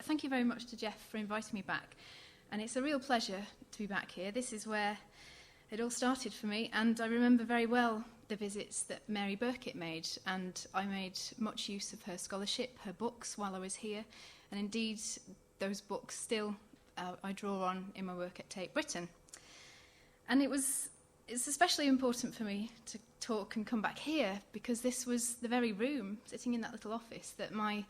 thank you very much to Jeff for inviting me back. And it's a real pleasure to be back here. This is where it all started for me, and I remember very well the visits that Mary Burkitt made, and I made much use of her scholarship, her books, while I was here, and indeed those books still I draw on in my work at Tate Britain. And it's especially important for me to talk and come back here because this was the very room, sitting in that little office, that my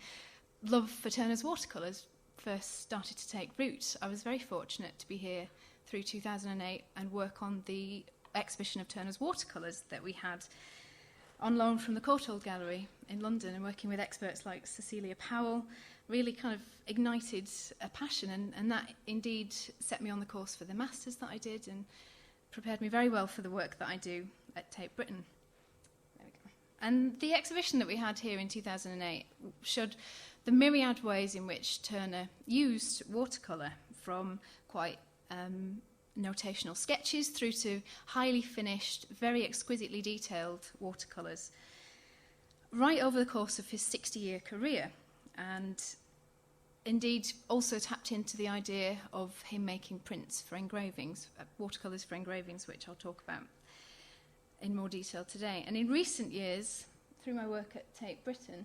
love for Turner's watercolours first started to take root. I was very fortunate to be here through 2008 and work on the exhibition of Turner's watercolours that we had on loan from the Courtauld Gallery in London, and working with experts like Cecilia Powell really kind of ignited a passion, and that indeed set me on the course for the masters that I did and prepared me very well for the work that I do at Tate Britain. There we go. And the exhibition that we had here in 2008 showed the myriad ways in which Turner used watercolour, from quite notational sketches through to highly finished, very exquisitely detailed watercolours, right over the course of his 60-year career, and indeed also tapped into the idea of him making prints for engravings, watercolours for engravings, which I'll talk about in more detail today. And in recent years, through my work at Tate Britain,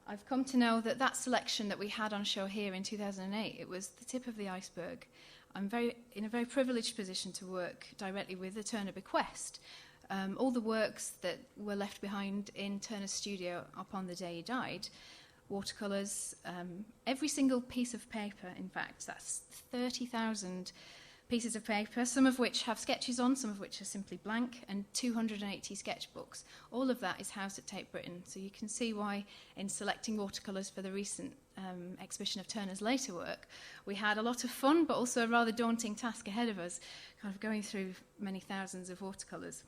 I've come to know that that selection that we had on show here in 2008, it was the tip of the iceberg. I'm in a very privileged position to work directly with the Turner bequest. All the works that were left behind in Turner's studio upon the day he died, watercolours, every single piece of paper, in fact, that's 30,000 pieces of paper, some of which have sketches on, some of which are simply blank, and 280 sketchbooks. All of that is housed at Tate Britain, so you can see why in selecting watercolours for the recent exhibition of Turner's later work, we had a lot of fun, but also a rather daunting task ahead of us, kind of going through many thousands of watercolours.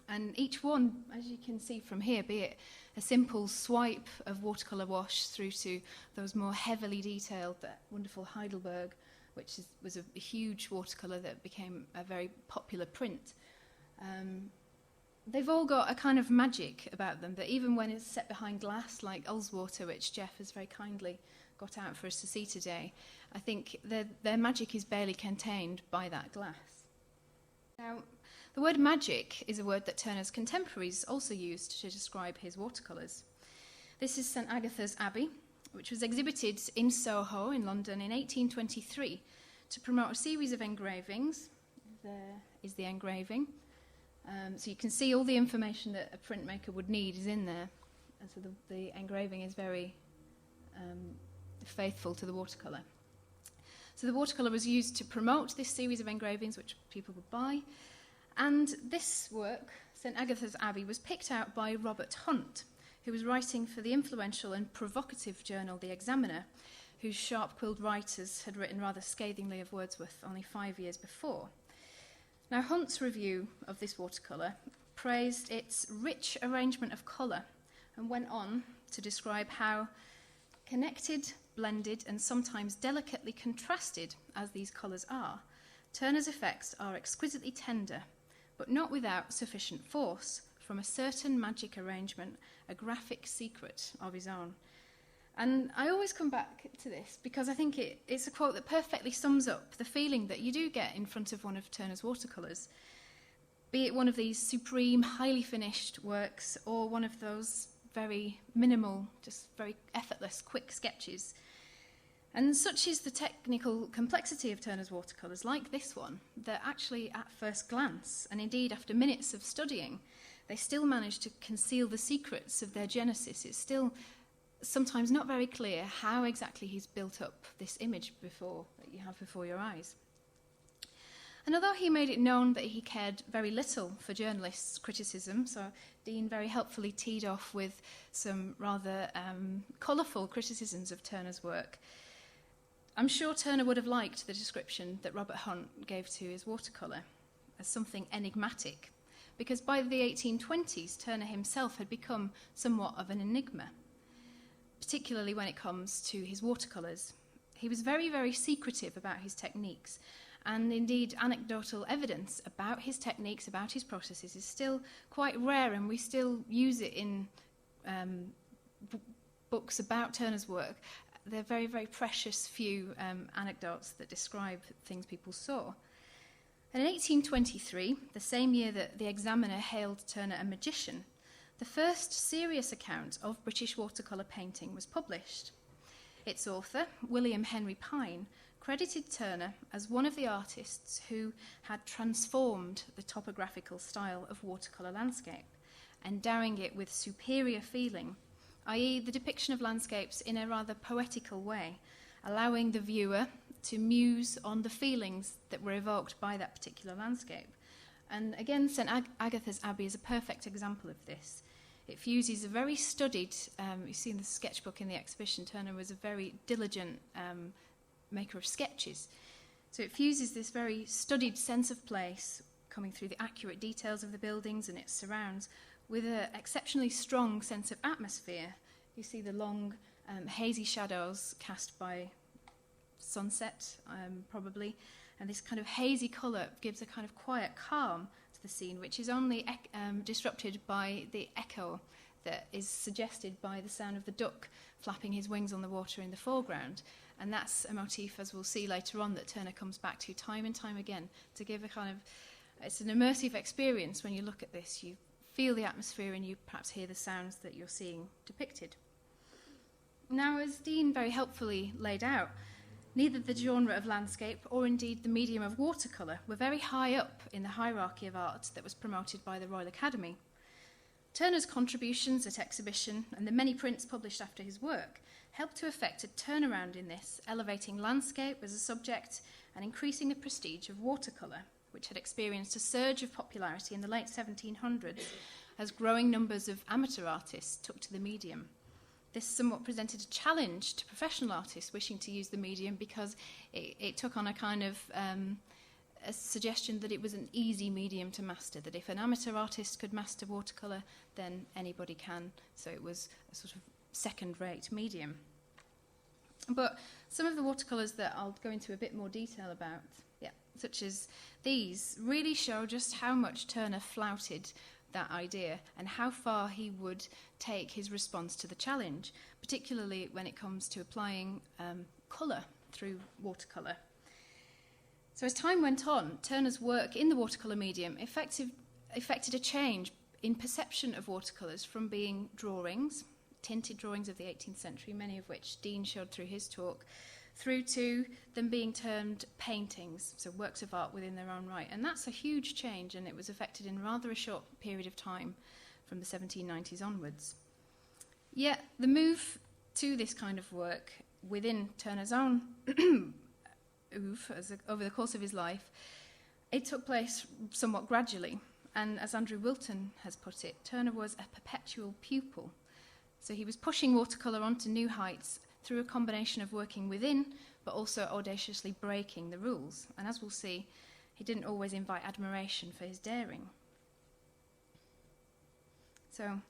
And each one, as you can see from here, be it a simple swipe of watercolour wash through to those more heavily detailed, that wonderful Heidelberg, which was a huge watercolour that became a very popular print. They've all got a kind of magic about them that even when it's set behind glass, like Ullswater, which Jeff has very kindly got out for us to see today, I think their magic is barely contained by that glass. Now, the word magic is a word that Turner's contemporaries also used to describe his watercolours. This is St Agatha's Abbey, which was exhibited in Soho in London in 1823 to promote a series of engravings. There is the engraving. So you can see all the information that a printmaker would need is in there. And so the engraving is very faithful to the watercolour. So the watercolour was used to promote this series of engravings, which people would buy. And this work, St Agatha's Abbey, was picked out by Robert Hunt, who was writing for the influential and provocative journal The Examiner, whose sharp-quilled writers had written rather scathingly of Wordsworth only 5 years before. Now, Hunt's review of this watercolour praised its rich arrangement of colour and went on to describe how connected, blended, and sometimes delicately contrasted as these colours are, Turner's effects are exquisitely tender, but not without sufficient force, from a certain magic arrangement, a graphic secret of his own. And I always come back to this because I think it's a quote that perfectly sums up the feeling that you do get in front of one of Turner's watercolours, be it one of these supreme, highly finished works or one of those very minimal, just very effortless, quick sketches. And such is the technical complexity of Turner's watercolours, like this one, that actually at first glance, and indeed after minutes of studying, they still manage to conceal the secrets of their genesis. It's still sometimes not very clear how exactly he's built up this image that you have before your eyes. And although he made it known that he cared very little for journalists' criticism, so Dean very helpfully teed off with some rather colourful criticisms of Turner's work, I'm sure Turner would have liked the description that Robert Hunt gave to his watercolour as something enigmatic, because by the 1820s, Turner himself had become somewhat of an enigma, particularly when it comes to his watercolours. He was very, very secretive about his techniques, and indeed anecdotal evidence about his techniques, about his processes, is still quite rare, and we still use it in books about Turner's work they're very, very precious few anecdotes that describe things people saw. And in 1823, the same year that the Examiner hailed Turner a magician, the first serious account of British watercolour painting was published. Its author, William Henry Pine, credited Turner as one of the artists who had transformed the topographical style of watercolour landscape, endowing it with superior feeling, i.e. the depiction of landscapes in a rather poetical way, allowing the viewer to muse on the feelings that were evoked by that particular landscape. And again, St Agatha's Abbey is a perfect example of this. It fuses a very studied, you see in the sketchbook in the exhibition, Turner was a very diligent maker of sketches. So it fuses this very studied sense of place, coming through the accurate details of the buildings and its surrounds, with an exceptionally strong sense of atmosphere. You see the long, hazy shadows cast by sunset, probably, and this kind of hazy colour gives a kind of quiet calm to the scene, which is only disrupted by the echo that is suggested by the sound of the duck flapping his wings on the water in the foreground. And that's a motif, as we'll see later on, that Turner comes back to time and time again to give a kind of, it's an immersive experience when you look at this. You feel the atmosphere and you perhaps hear the sounds that you're seeing depicted. Now, as Dean very helpfully laid out, neither the genre of landscape or indeed the medium of watercolour were very high up in the hierarchy of art that was promoted by the Royal Academy. Turner's contributions at exhibition and the many prints published after his work helped to effect a turnaround in this, elevating landscape as a subject and increasing the prestige of watercolour, which had experienced a surge of popularity in the late 1700s as growing numbers of amateur artists took to the medium. This somewhat presented a challenge to professional artists wishing to use the medium because it took on a kind of a suggestion that it was an easy medium to master, that if an amateur artist could master watercolour, then anybody can. So it was a sort of second-rate medium. But some of the watercolours that I'll go into a bit more detail about, such as these, really show just how much Turner flouted that idea and how far he would take his response to the challenge, particularly when it comes to applying colour through watercolour. So as time went on, Turner's work in the watercolour medium effected a change in perception of watercolours from being drawings, tinted drawings of the 18th century, many of which Dean showed through his talk, through to them being termed paintings, so works of art within their own right. And that's a huge change, and it was effected in rather a short period of time from the 1790s onwards. Yet the move to this kind of work within Turner's own oeuvre over the course of his life, it took place somewhat gradually. And as Andrew Wilton has put it, Turner was a perpetual pupil. So he was pushing watercolour onto new heights through a combination of working within, but also audaciously breaking the rules. And as we'll see, he didn't always invite admiration for his daring. So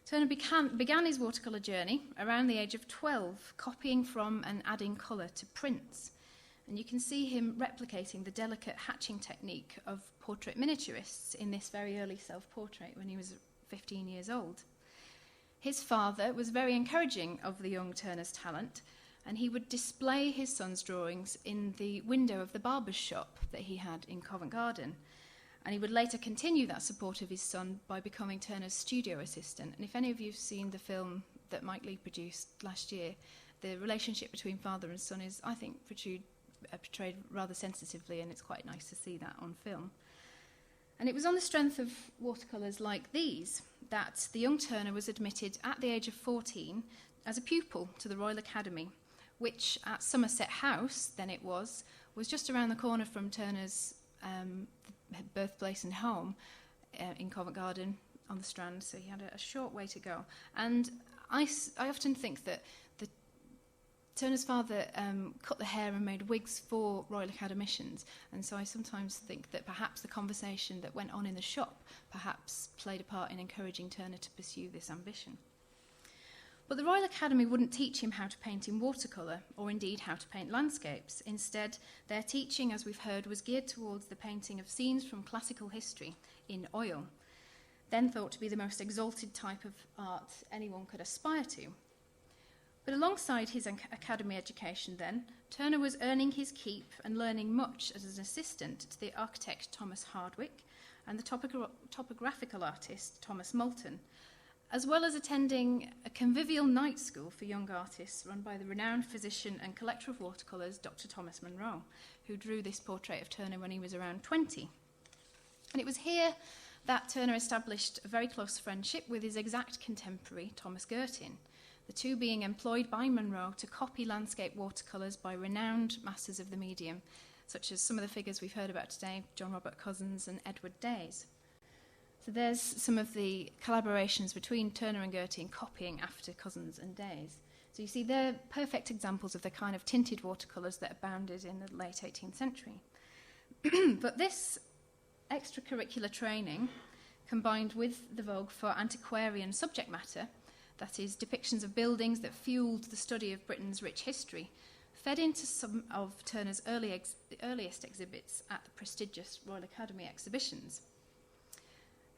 Turner began his watercolour journey around the age of 12, copying from and adding colour to prints. And you can see him replicating the delicate hatching technique of portrait miniaturists in this very early self-portrait when he was 15 years old. His father was very encouraging of the young Turner's talent, and he would display his son's drawings in the window of the barber's shop that he had in Covent Garden. And he would later continue that support of his son by becoming Turner's studio assistant. And if any of you have seen the film that Mike Leigh produced last year, the relationship between father and son is, I think, portrayed rather sensitively, and it's quite nice to see that on film. And it was on the strength of watercolours like these that the young Turner was admitted at the age of 14 as a pupil to the Royal Academy, which at Somerset House, then it was just around the corner from Turner's birthplace and home in Covent Garden on the Strand, so he had a short way to go. And I often think that Turner's father cut the hair and made wigs for Royal Academicians, and so I sometimes think that perhaps the conversation that went on in the shop perhaps played a part in encouraging Turner to pursue this ambition. But the Royal Academy wouldn't teach him how to paint in watercolour, or indeed how to paint landscapes. Instead, their teaching, as we've heard, was geared towards the painting of scenes from classical history in oil, then thought to be the most exalted type of art anyone could aspire to. But alongside his academy education then, Turner was earning his keep and learning much as an assistant to the architect Thomas Hardwick and the topographical artist Thomas Moulton, as well as attending a convivial night school for young artists run by the renowned physician and collector of watercolours, Dr. Thomas Munro, who drew this portrait of Turner when he was around 20. And it was here that Turner established a very close friendship with his exact contemporary, Thomas Girtin, the two being employed by Munro to copy landscape watercolours by renowned masters of the medium, such as some of the figures we've heard about today, John Robert Cousins and Edward Days. So there's some of the collaborations between Turner and Girtin copying after Cousins and Days. So you see they're perfect examples of the kind of tinted watercolours that abounded in the late 18th century. But this extracurricular training, combined with the vogue for antiquarian subject matter, that is, depictions of buildings that fueled the study of Britain's rich history, fed into some of Turner's earliest exhibits at the prestigious Royal Academy exhibitions.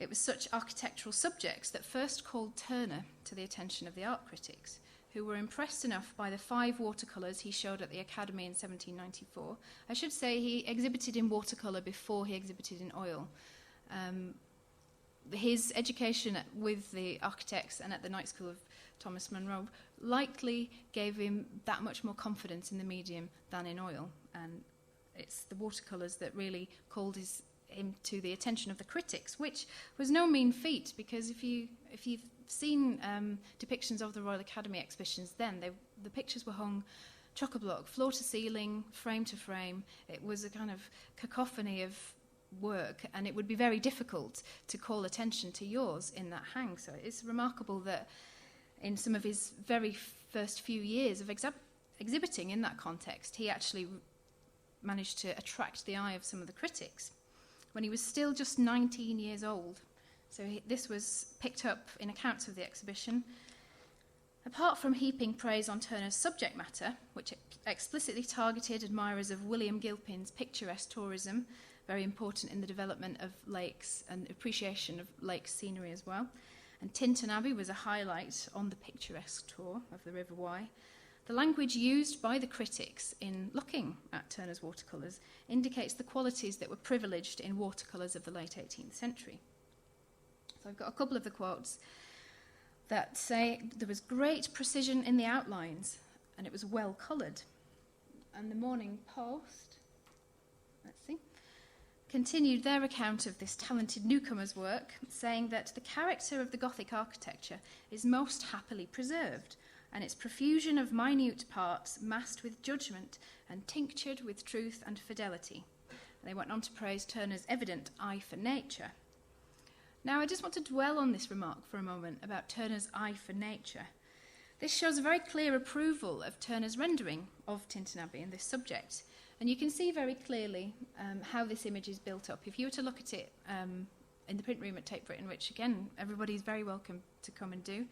It was such architectural subjects that first called Turner to the attention of the art critics, who were impressed enough by the 5 watercolours he showed at the Academy in 1794. I should say he exhibited in watercolour before he exhibited in oil. His education with the architects and at the night school of Thomas Munro likely gave him that much more confidence in the medium than in oil. And it's the watercolours that really called him to the attention of the critics, which was no mean feat, because if you've seen depictions of the Royal Academy exhibitions then, the pictures were hung chock-a-block, floor to ceiling, frame to frame. It was a kind of cacophony of work, and it would be very difficult to call attention to yours in that hang. So it's remarkable that in some of his very first few years of exhibiting in that context, he actually managed to attract the eye of some of the critics when he was still just 19 years old. So this was picked up in accounts of the exhibition. Apart from heaping praise on Turner's subject matter, which explicitly targeted admirers of William Gilpin's picturesque tourism, very important in the development of lakes and appreciation of lake scenery as well, and Tintern Abbey was a highlight on the picturesque tour of the River Wye, the language used by the critics in looking at Turner's watercolours indicates the qualities that were privileged in watercolours of the late 18th century. So I've got a couple of the quotes that say there was great precision in the outlines and it was well coloured. And the Morning Post, continued their account of this talented newcomer's work, saying that the character of the Gothic architecture is most happily preserved, and its profusion of minute parts massed with judgment and tinctured with truth and fidelity. And they went on to praise Turner's evident eye for nature. Now, I just want to dwell on this remark for a moment about Turner's eye for nature. This shows a very clear approval of Turner's rendering of Tintern Abbey in this subject. And you can see very clearly how this image is built up. If you were to look at it in the print room at Tate Britain, which again, everybody is very welcome to come and do,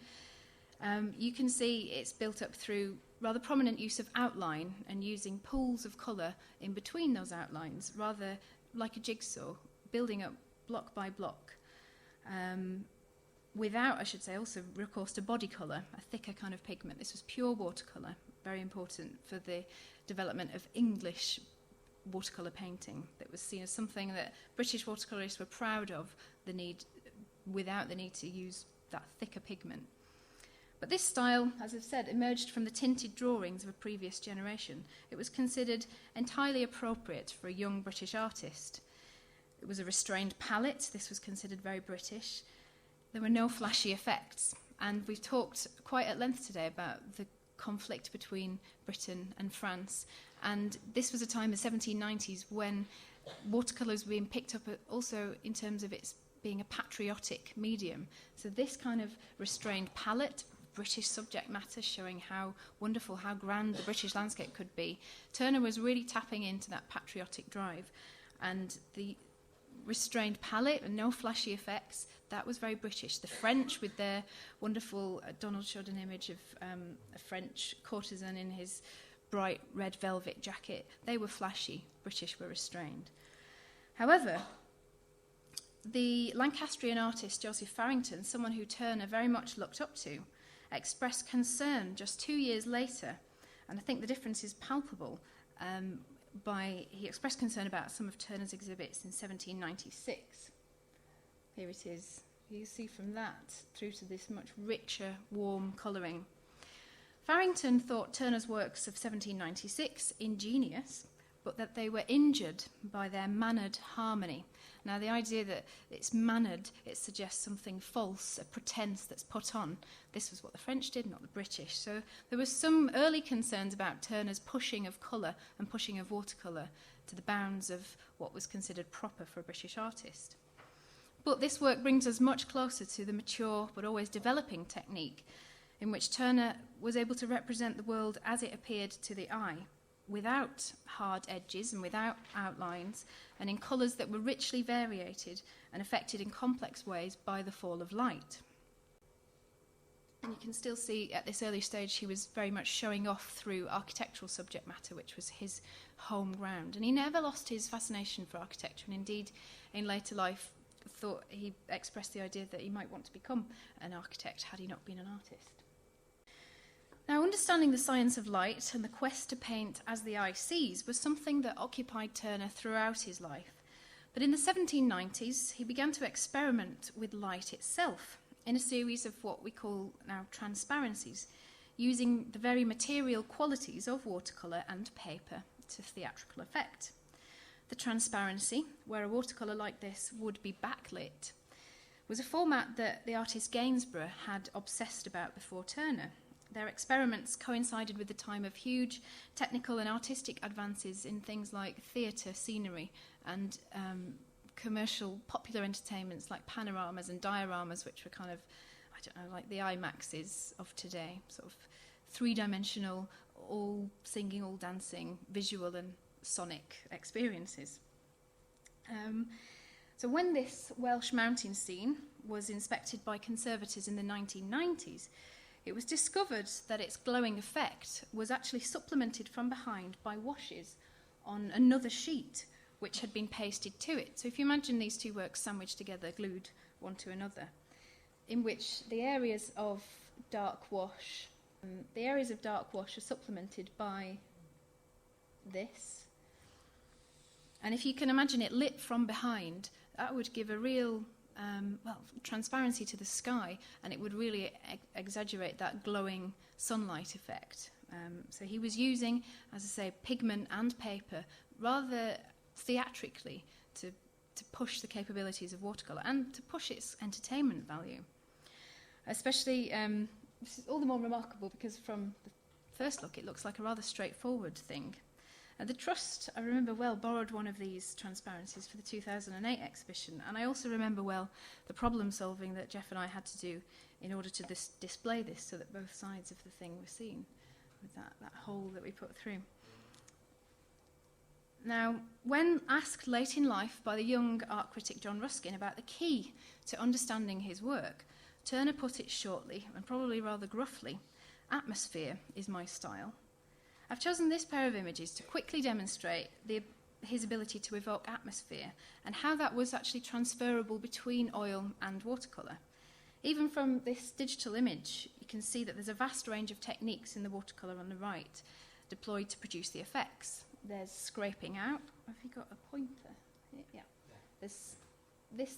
you can see it's built up through rather prominent use of outline and using pools of colour in between those outlines, rather like a jigsaw, building up block by block. Without, I should say, also recourse to body colour, a thicker kind of pigment. This was pure watercolour, very important for the development of English watercolour painting that was seen as something that British watercolourists were proud of, without the need to use that thicker pigment. But this style, as I've said, emerged from the tinted drawings of a previous generation. It was considered entirely appropriate for a young British artist. It was a restrained palette. This was considered very British. There were no flashy effects. And we've talked quite at length today about the conflict between Britain and France. And this was a time, the 1790s, when watercolours were being picked up also in terms of its being a patriotic medium. So this kind of restrained palette, British subject matter, showing how wonderful, how grand the British landscape could be. Turner was really tapping into that patriotic drive. And the restrained palette and no flashy effects, that was very British. The French, with their wonderful, Donald showed an image of a French courtesan in his bright red velvet jacket. They were flashy. British were restrained. However, the Lancastrian artist Joseph Farrington, someone who Turner very much looked up to, expressed concern just 2 years later, and I think the difference is palpable. He expressed concern about some of Turner's exhibits in 1796. Here it is. You see from that through to this much richer, warm colouring. Farrington thought Turner's works of 1796 ingenious, but that they were injured by their mannered harmony. Now, the idea that it's mannered, it suggests something false, a pretense that's put on. This was what the French did, not the British. So there were some early concerns about Turner's pushing of colour and pushing of watercolour to the bounds of what was considered proper for a British artist. But this work brings us much closer to the mature but always developing technique in which Turner was able to represent the world as it appeared to the eye, without hard edges and without outlines, and in colours that were richly variated and affected in complex ways by the fall of light. And you can still see at this early stage he was very much showing off through architectural subject matter, which was his home ground. And he never lost his fascination for architecture, and indeed in later life thought he expressed the idea that he might want to become an architect had he not been an artist. Now, understanding the science of light and the quest to paint as the eye sees was something that occupied Turner throughout his life. But in the 1790s, he began to experiment with light itself in a series of what we call now transparencies, using the very material qualities of watercolour and paper to theatrical effect. The transparency, where a watercolour like this would be backlit, was a format that the artist Gainsborough had obsessed about before Turner. Their experiments coincided with the time of huge technical and artistic advances in things like theatre, scenery, and commercial popular entertainments like panoramas and dioramas, which were kind of, I don't know, like the IMAXs of today, sort of three-dimensional, all singing, all dancing, visual and sonic experiences. So when this Welsh mountain scene was inspected by conservators in the 1990s, it was discovered that its glowing effect was actually supplemented from behind by washes on another sheet, which had been pasted to it. So if you imagine these two works sandwiched together, glued one to another, in which the areas of dark wash are supplemented by this. And if you can imagine it lit from behind, that would give a real transparency to the sky, and it would really exaggerate that glowing sunlight effect. So he was using, as I say, pigment and paper rather theatrically to push the capabilities of watercolour and to push its entertainment value. Especially, this is all the more remarkable because from the first look it looks like a rather straightforward thing. The Trust, I remember well, borrowed one of these transparencies for the 2008 exhibition, and I also remember well the problem solving that Jeff and I had to do in order to display this so that both sides of the thing were seen with that hole that we put through. Now, when asked late in life by the young art critic John Ruskin about the key to understanding his work, Turner put it shortly and probably rather gruffly: "Atmosphere is my style." I've chosen this pair of images to quickly demonstrate his ability to evoke atmosphere and how that was actually transferable between oil and watercolour. Even from this digital image, you can see that there's a vast range of techniques in the watercolour on the right deployed to produce the effects. There's scraping out. Have you got a pointer? Yeah.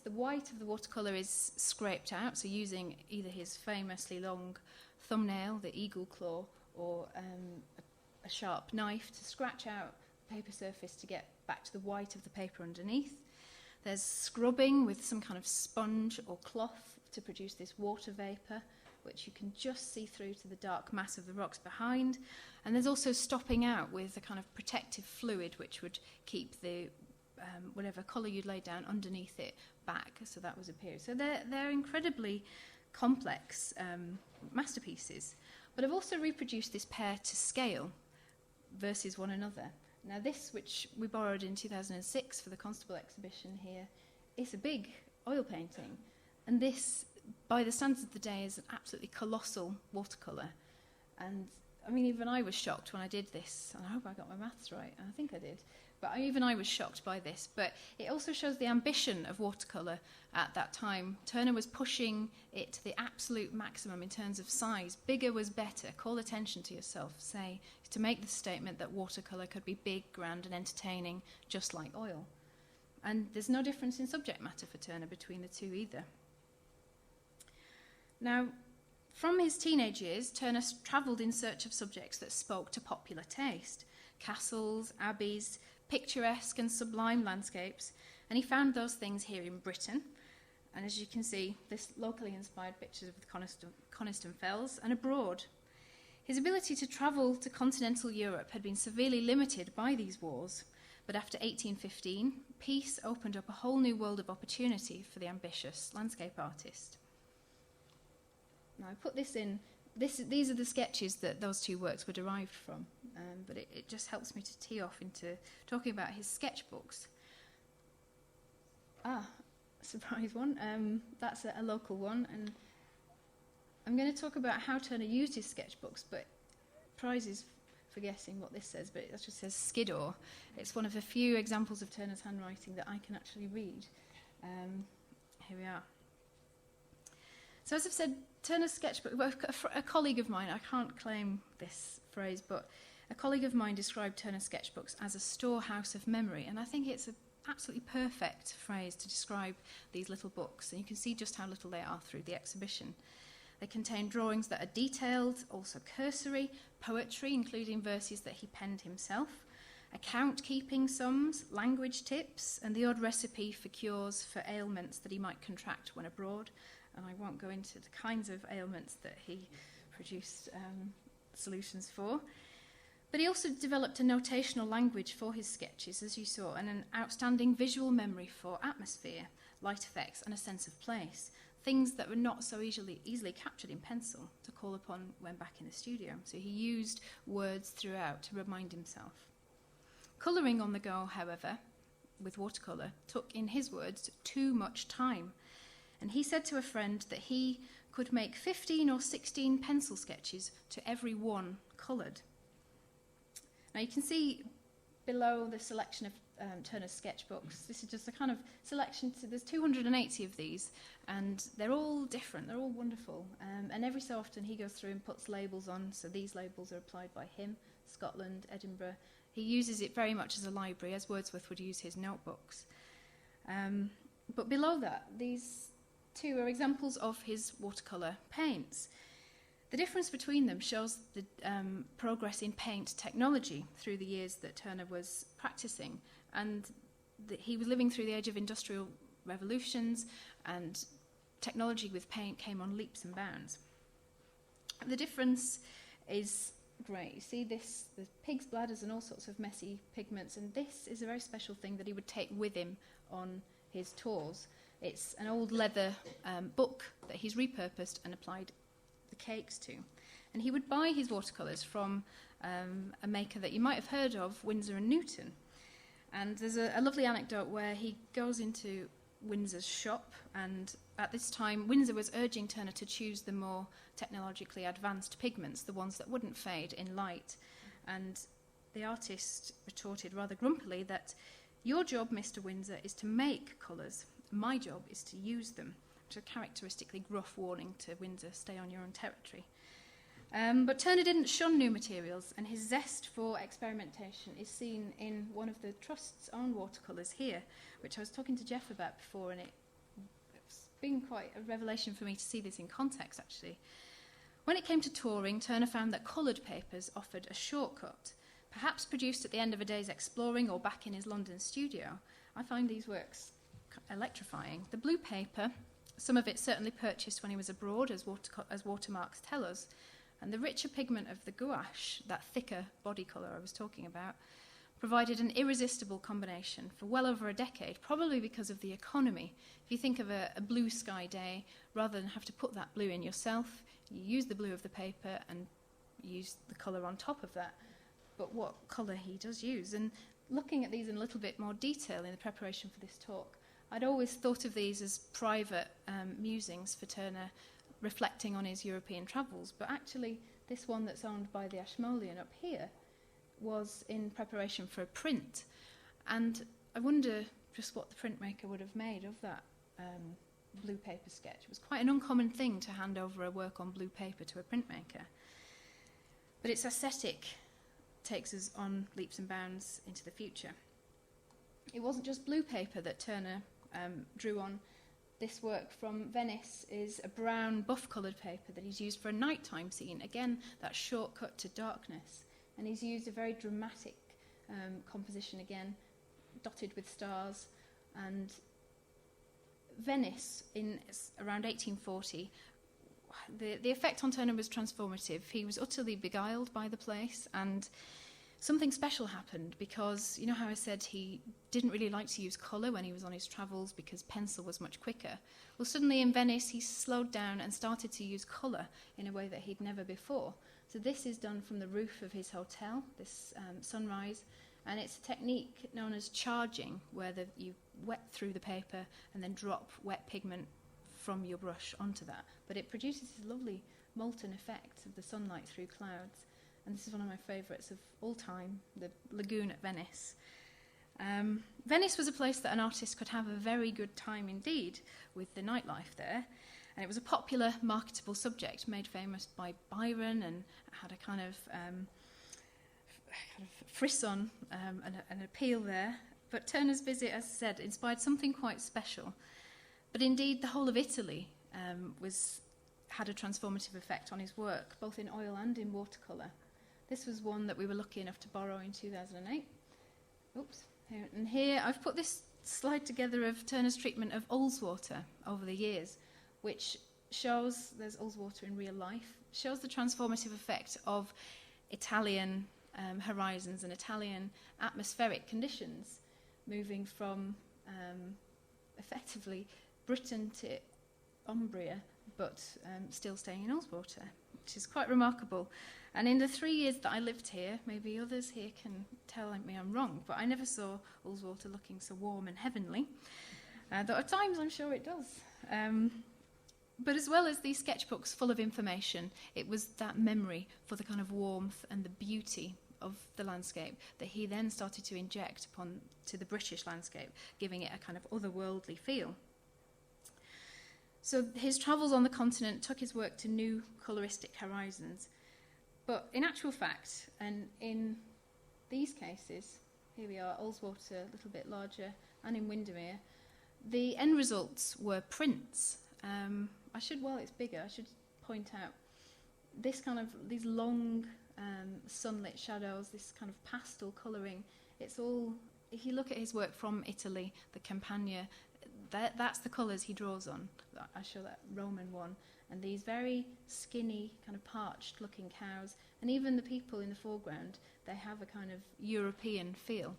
The white of the watercolour is scraped out, so using either his famously long thumbnail, the eagle claw, or a sharp knife to scratch out the paper surface to get back to the white of the paper underneath. There's scrubbing with some kind of sponge or cloth to produce this water vapour, which you can just see through to the dark mass of the rocks behind. And there's also stopping out with a kind of protective fluid which would keep the whatever colour you'd laid down underneath it back, so that was a period. So they're incredibly complex masterpieces. But I've also reproduced this pair to scale versus one another. Now this, which we borrowed in 2006 for the Constable exhibition here, is a big oil painting. And this, by the standards of the day, is an absolutely colossal watercolour. And I mean, even I was shocked when I did this, and I hope I got my maths right, and I think I did, but even I was shocked by this. But it also shows the ambition of watercolour at that time. Turner was pushing it to the absolute maximum in terms of size. Bigger was better. Call attention to yourself. Say, to make the statement that watercolour could be big, grand and entertaining, just like oil. And there's no difference in subject matter for Turner between the two either. Now, from his teenage years, Turner travelled in search of subjects that spoke to popular taste. Castles, abbeys, picturesque and sublime landscapes, and he found those things here in Britain. And as you can see, this locally inspired pictures of the Coniston Fells, and abroad. His ability to travel to continental Europe had been severely limited by these wars, but after 1815, peace opened up a whole new world of opportunity for the ambitious landscape artist. Now, I put this in. These are the sketches that those two works were derived from, but it just helps me to tee off into talking about his sketchbooks. Surprise one. That's a local one, and I'm going to talk about how Turner used his sketchbooks, but prizes for guessing what this says, but it just says Skiddaw. It's one of a few examples of Turner's handwriting that I can actually read. Here we are. So as I've said, Turner's sketchbook, well, a colleague of mine, I can't claim this phrase, but a colleague of mine described Turner's sketchbooks as a storehouse of memory, and I think it's an absolutely perfect phrase to describe these little books, and you can see just how little they are through the exhibition. They contain drawings that are detailed, also cursory, poetry, including verses that he penned himself, account-keeping sums, language tips, and the odd recipe for cures for ailments that he might contract when abroad. And I won't go into the kinds of ailments that he produced solutions for. But he also developed a notational language for his sketches, as you saw, and an outstanding visual memory for atmosphere, light effects, and a sense of place, things that were not so easily captured in pencil to call upon when back in the studio. So he used words throughout to remind himself. Colouring on the go, however, with watercolour, took, in his words, too much time. And he said to a friend that he could make 15 or 16 pencil sketches to every one coloured. Now you can see below the selection of Turner's sketchbooks. This is just a kind of selection. There's 280 of these, and they're all different. They're all wonderful. And every so often he goes through and puts labels on, so these labels are applied by him, Scotland, Edinburgh. He uses it very much as a library, as Wordsworth would use his notebooks. But below that, these two are examples of his watercolour paints. The difference between them shows the progress in paint technology through the years that Turner was practising, and that he was living through the age of industrial revolutions, and technology with paint came on leaps and bounds. The difference is great. You see this, the pig's bladders and all sorts of messy pigments, and this is a very special thing that he would take with him on his tours. It's an old leather book that he's repurposed and applied the cakes to. And he would buy his watercolours from a maker that you might have heard of, Winsor & Newton. And there's a lovely anecdote where he goes into Windsor's shop, and at this time Winsor was urging Turner to choose the more technologically advanced pigments, the ones that wouldn't fade in light. And the artist retorted rather grumpily that, "Your job, Mr. Winsor, is to make colours. My job is to use them," which is a characteristically gruff warning to Winsor, stay on your own territory. But Turner didn't shun new materials, and his zest for experimentation is seen in one of the Trust's own watercolours here, which I was talking to Jeff about before, and it's been quite a revelation for me to see this in context, actually. When it came to touring, Turner found that coloured papers offered a shortcut, perhaps produced at the end of a day's exploring or back in his London studio. I find these works electrifying. The blue paper, some of it certainly purchased when he was abroad, as watermarks tell us, and the richer pigment of the gouache, that thicker body colour I was talking about, provided an irresistible combination for well over a decade, probably because of the economy. If you think of a blue sky day, rather than have to put that blue in yourself, you use the blue of the paper and use the colour on top of that. But what colour he does use. And looking at these in a little bit more detail in the preparation for this talk, I'd always thought of these as private musings for Turner, reflecting on his European travels, but actually this one that's owned by the Ashmolean up here was in preparation for a print, And I wonder just what the printmaker would have made of that blue paper sketch. It was quite an uncommon thing to hand over a work on blue paper to a printmaker. But its aesthetic takes us on leaps and bounds into the future. It wasn't just blue paper that Turner drew on. This work from Venice is a brown buff-coloured paper that he's used for a nighttime scene. Again, that shortcut to darkness. And he's used a very dramatic composition again, dotted with stars. And Venice, in around 1840, the effect on Turner was transformative. He was utterly beguiled by the place, and something special happened because, you know how I said he didn't really like to use colour when he was on his travels because pencil was much quicker? Well, suddenly in Venice he slowed down and started to use colour in a way that he'd never before. So this is done from the roof of his hotel, this sunrise, and it's a technique known as charging, where you wet through the paper and then drop wet pigment from your brush onto that. But it produces this lovely molten effect of the sunlight through clouds. And this is one of my favourites of all time, the lagoon at Venice. Venice was a place that an artist could have a very good time indeed with the nightlife there. And it was a popular, marketable subject made famous by Byron, and had a kind of frisson, an appeal there. But Turner's visit, as I said, inspired something quite special. But indeed, the whole of Italy had a transformative effect on his work, both in oil and in watercolour. This was one that we were lucky enough to borrow in 2008. Here I've put this slide together of Turner's treatment of Ullswater over the years, which shows, there's Ullswater in real life, shows the transformative effect of Italian horizons and Italian atmospheric conditions, moving from effectively Britain to Umbria, but still staying in Ullswater, which is quite remarkable. And in the 3 years that I lived here, maybe others here can tell me I'm wrong, but I never saw Ullswater looking so warm and heavenly, though at times I'm sure it does. But as well as these sketchbooks full of information, it was that memory for the kind of warmth and the beauty of the landscape that he then started to inject to the British landscape, giving it a kind of otherworldly feel. So his travels on the continent took his work to new coloristic horizons. But in actual fact, and in these cases, here we are, Ullswater, a little bit larger, and in Windermere, the end results were prints. While it's bigger, I should point out these long sunlit shadows, this kind of pastel colouring. It's all, if you look at his work from Italy, the Campagna, that's the colours he draws on. I show that Roman one. And these very skinny, kind of parched-looking cows, and even the people in the foreground, they have a kind of European feel.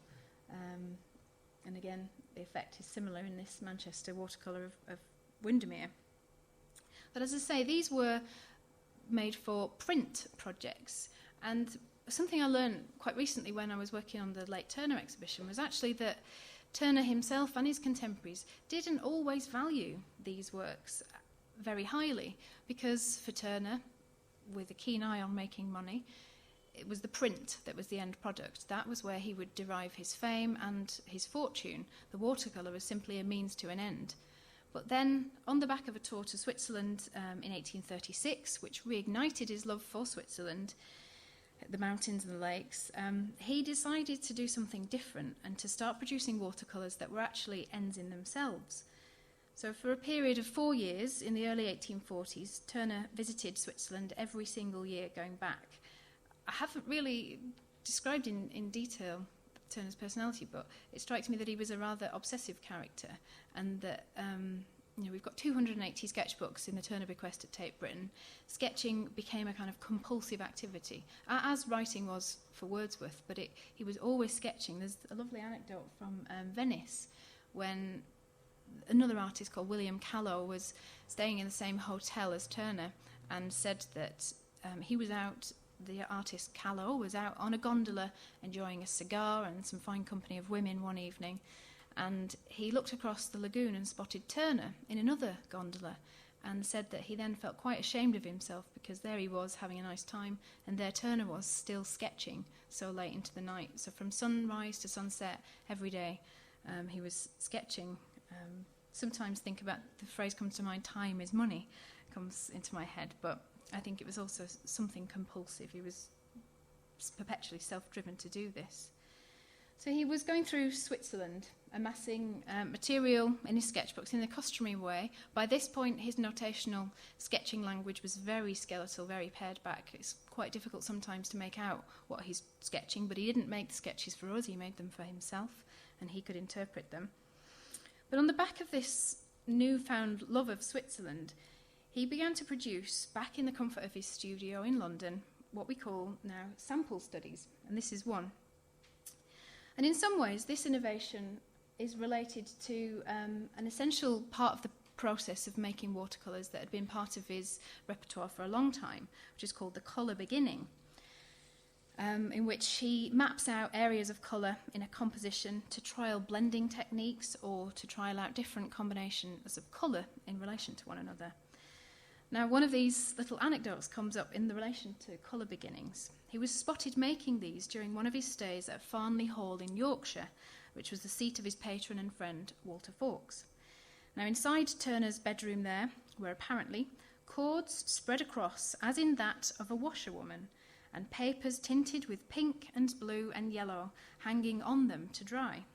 And again, the effect is similar in this Manchester watercolour of Windermere. But as I say, these were made for print projects. And something I learned quite recently when I was working on the late Turner exhibition was actually that Turner himself and his contemporaries didn't always value these works very highly, because for Turner, with a keen eye on making money, it was the print that was the end product. That was where he would derive his fame and his fortune. The watercolour was simply a means to an end. But then, on the back of a tour to Switzerland in 1836, which reignited his love for Switzerland, the mountains and the lakes, he decided to do something different and to start producing watercolours that were actually ends in themselves. So for a period of 4 years, in the early 1840s, Turner visited Switzerland every single year going back. I haven't really described in detail Turner's personality, but it strikes me that he was a rather obsessive character, and that we've got 280 sketchbooks in the Turner bequest at Tate Britain. Sketching became a kind of compulsive activity, as writing was for Wordsworth, but he was always sketching. There's a lovely anecdote from Venice when another artist called William Callow was staying in the same hotel as Turner, and said that the artist Callow was out on a gondola enjoying a cigar and some fine company of women one evening, and he looked across the lagoon and spotted Turner in another gondola, and said that he then felt quite ashamed of himself because there he was having a nice time, and there Turner was still sketching so late into the night. So from sunrise to sunset every day, he was sketching. Sometimes think about the phrase comes to mind, time is money, comes into my head, but I think it was also something compulsive. He was perpetually self-driven to do this. So he was going through Switzerland, amassing material in his sketchbooks in the customary way. By this point, his notational sketching language was very skeletal, very pared back. It's quite difficult sometimes to make out what he's sketching, but he didn't make the sketches for us, he made them for himself, and he could interpret them. But on the back of this newfound love of Switzerland, he began to produce, back in the comfort of his studio in London, what we call now sample studies, and this is one. And in some ways, this innovation is related to an essential part of the process of making watercolours that had been part of his repertoire for a long time, which is called the colour beginning, in which he maps out areas of colour in a composition to trial blending techniques or to trial out different combinations of colour in relation to one another. Now, one of these little anecdotes comes up in the relation to colour beginnings. He was spotted making these during one of his stays at Farnley Hall in Yorkshire, which was the seat of his patron and friend, Walter Fawkes. Now, inside Turner's bedroom there were apparently cords spread across, as in that of a washerwoman, and papers tinted with pink and blue and yellow hanging on them to dry.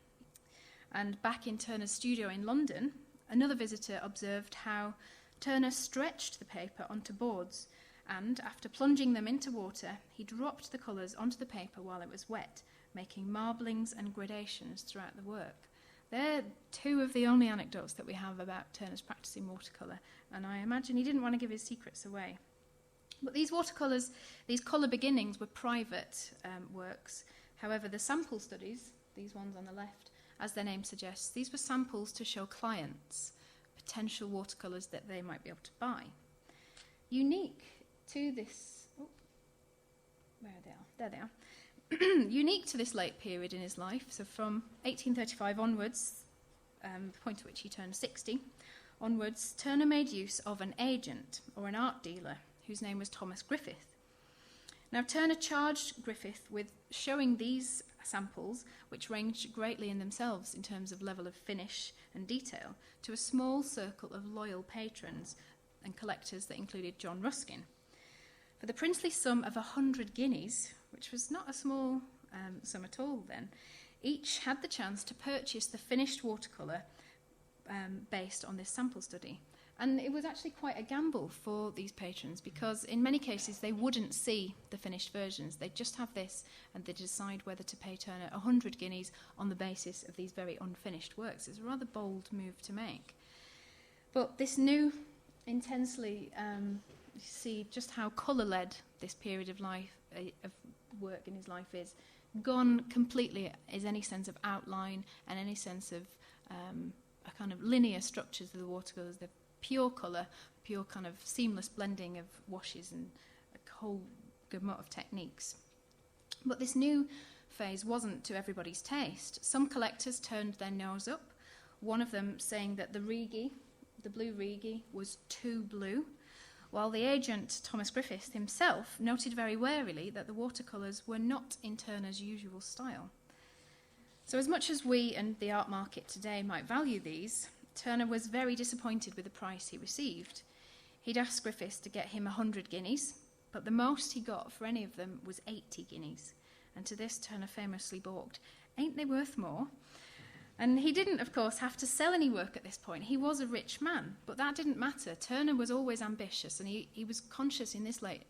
And back in Turner's studio in London, another visitor observed how Turner stretched the paper onto boards, and after plunging them into water, he dropped the colours onto the paper while it was wet, making marblings and gradations throughout the work. They're two of the only anecdotes that we have about Turner's practicing watercolour, and I imagine he didn't want to give his secrets away. But these watercolours, these colour beginnings, were private works. However, the sample studies, these ones on the left, as their name suggests, these were samples to show clients potential watercolours that they might be able to buy. Unique to this... where are they? There they are. Unique to this late period in his life, so from 1835 onwards, the point at which he turned 60, onwards, Turner made use of an agent, or an art dealer, whose name was Thomas Griffith. Now, Turner charged Griffith with showing these samples, which ranged greatly in themselves in terms of level of finish and detail, to a small circle of loyal patrons and collectors that included John Ruskin. For the princely sum of 100 guineas, which was not a small sum at all then, each had the chance to purchase the finished watercolour based on this sample study. And it was actually quite a gamble for these patrons because in many cases they wouldn't see the finished versions. They'd just have this and they'd decide whether to pay Turner 100 guineas on the basis of these very unfinished works. It's a rather bold move to make. But this new, intensely, you see just how colour-led this period of life, of work in his life is, gone completely is any sense of outline and any sense of a kind of linear structures of the watercolours. They're pure colour, pure kind of seamless blending of washes and a whole gamut of techniques. But this new phase wasn't to everybody's taste. Some collectors turned their nose up, one of them saying that the Rigi, the blue Rigi, was too blue, while the agent, Thomas Griffith himself, noted very warily that the watercolours were not in Turner's usual style. So as much as we and the art market today might value these, Turner was very disappointed with the price he received. He'd asked Griffiths to get him 100 guineas, but the most he got for any of them was 80 guineas. And to this, Turner famously balked. "Ain't they worth more?" And he didn't, of course, have to sell any work at this point. He was a rich man, but that didn't matter. Turner was always ambitious, and he was conscious in this late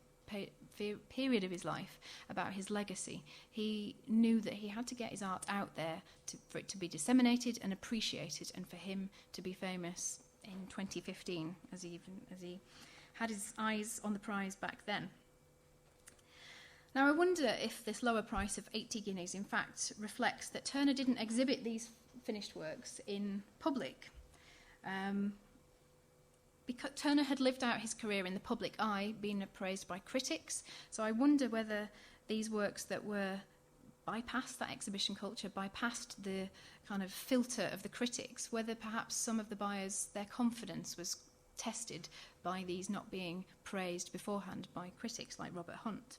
period of his life about his legacy. He knew that he had to get his art out there for it to be disseminated and appreciated, and for him to be famous in 2015, as he had his eyes on the prize back then. Now, I wonder if this lower price of 80 guineas, in fact, reflects that Turner didn't exhibit these finished works in public. Because Turner had lived out his career in the public eye, being appraised by critics, so I wonder whether these works that were bypassed that exhibition culture, bypassed the kind of filter of the critics, whether perhaps some of the buyers, their confidence was tested by these not being praised beforehand by critics like Robert Hunt.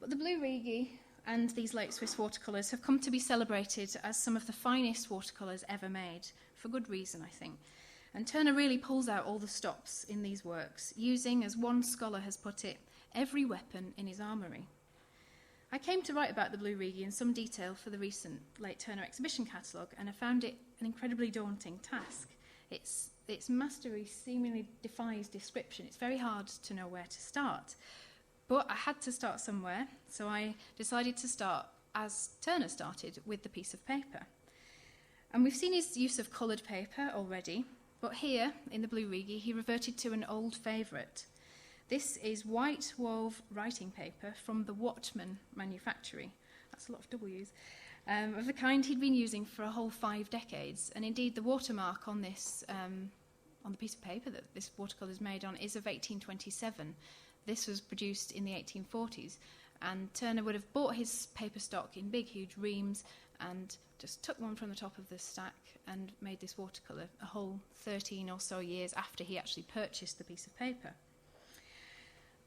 But the Blue Rigi and these late Swiss watercolours have come to be celebrated as some of the finest watercolours ever made, for good reason, I think. And Turner really pulls out all the stops in these works, using, as one scholar has put it, every weapon in his armoury. I came to write about the Blue Rigi in some detail for the recent Late Turner exhibition catalogue, and I found it an incredibly daunting task. Its mastery seemingly defies description. It's very hard to know where to start. But I had to start somewhere, so I decided to start as Turner started, with the piece of paper. And we've seen his use of coloured paper already, but here, in the Blue Rigi, he reverted to an old favourite. This is white wove writing paper from the Watman manufactory. That's a lot of W's. Of the kind he'd been using for a whole 5 decades. And indeed, the watermark on this, on the piece of paper that this watercolour is made on, is of 1827. This was produced in the 1840s, and Turner would have bought his paper stock in big, huge reams and just took one from the top of the stack and made this watercolour a whole 13 or so years after he actually purchased the piece of paper.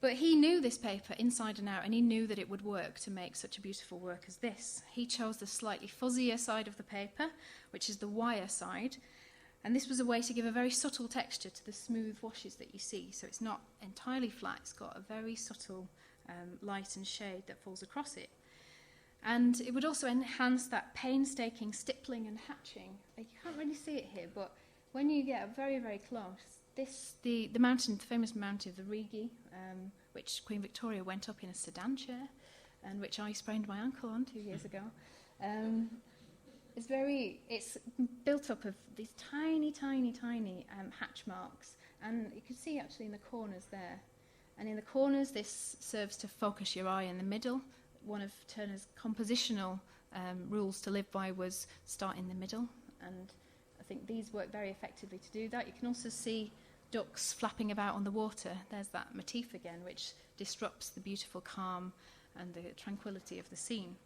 But he knew this paper inside and out, and he knew that it would work to make such a beautiful work as this. He chose the slightly fuzzier side of the paper, which is the wire side, and this was a way to give a very subtle texture to the smooth washes that you see. So it's not entirely flat, it's got a very subtle light and shade that falls across it. And it would also enhance that painstaking stippling and hatching. You can't really see it here, but when you get very, very close, the mountain, the famous mountain of the Rigi, which Queen Victoria went up in a sedan chair, and which I sprained my ankle on 2 years ago, it's built up of these tiny, tiny, tiny hatch marks. And you can see actually in the corners there. And in the corners, this serves to focus your eye in the middle. One of Turner's compositional rules to live by was start in the middle. And I think these work very effectively to do that. You can also see ducks flapping about on the water. There's that motif again, which disrupts the beautiful calm and the tranquility of the scene.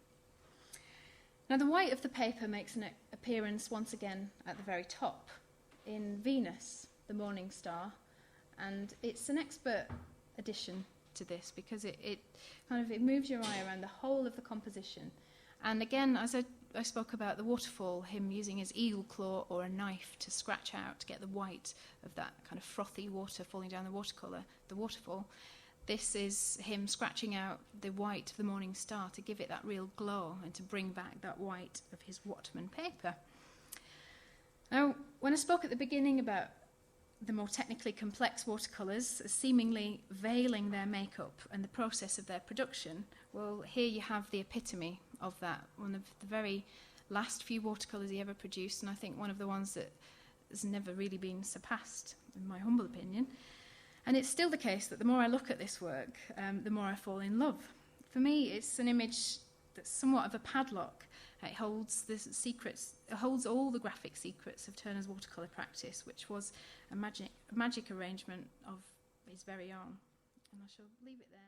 Now, the white of the paper makes an appearance once again at the very top in Venus, the morning star, and it's an expert addition to this because it moves your eye around the whole of the composition. And again, as I spoke about the waterfall, him using his eagle claw or a knife to scratch out to get the white of that kind of frothy water falling down the waterfall. This is him scratching out the white of the morning star to give it that real glow and to bring back that white of his Watman paper. Now, when I spoke at the beginning about the more technically complex watercolours seemingly veiling their makeup and the process of their production, well, here you have the epitome of that. One of the very last few watercolours he ever produced, and I think one of the ones that has never really been surpassed, in my humble opinion. And it's still the case that the more I look at this work, the more I fall in love. For me, it's an image that's somewhat of a padlock. It holds the secrets, it holds all the graphic secrets of Turner's watercolour practice, which was a magic arrangement of his very own. And I shall leave it there.